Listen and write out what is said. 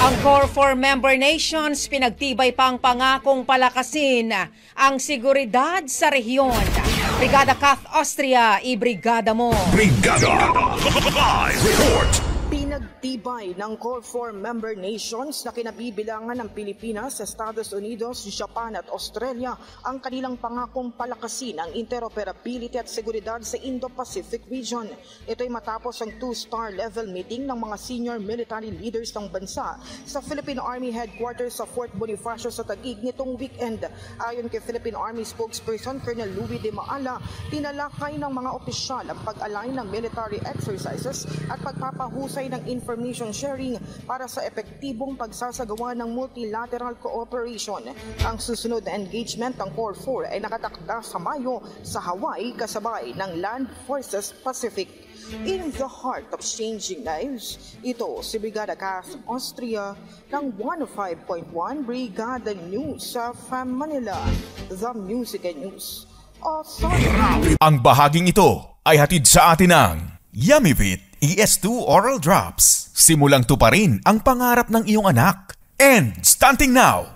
Ang Core 4 member nations pinagtibay pang pangakong palakasin ang seguridad sa rehiyon. Brigada Kath Austria, ibrigada mo. Brigada Live Report. Pinagtibay ng Core 4 member nations na kinabibilangan ng Pilipinas, Estados Unidos, Japan at Australia ang kanilang pangakong palakasin ang interoperability at seguridad sa Indo-Pacific region. Ito'y matapos ang 2-star level meeting ng mga senior military leaders ng bansa sa Philippine Army Headquarters sa Fort Bonifacio sa Taguig nitong weekend. Ayon kay Philippine Army spokesperson Colonel Louis de Maala, tinalakay ng mga opisyal ang pag-align ng military exercises at pagpapahusay ng information sharing para sa epektibong pagsasagawa ng multilateral cooperation. Ang susunod na engagement ng Core 4 ay nakatakda sa Mayo sa Hawaii kasabay ng Land Forces Pacific. In the heart of changing lives, ito si Brigada Kath Austria ng 105.1 Brigada News sa Manila, The Music and News Authority. Ang bahaging ito ay hatid sa atin ng Yummyvit ES2 Oral Drops. Simulang tuparin ang pangarap ng iyong anak. And stunting now,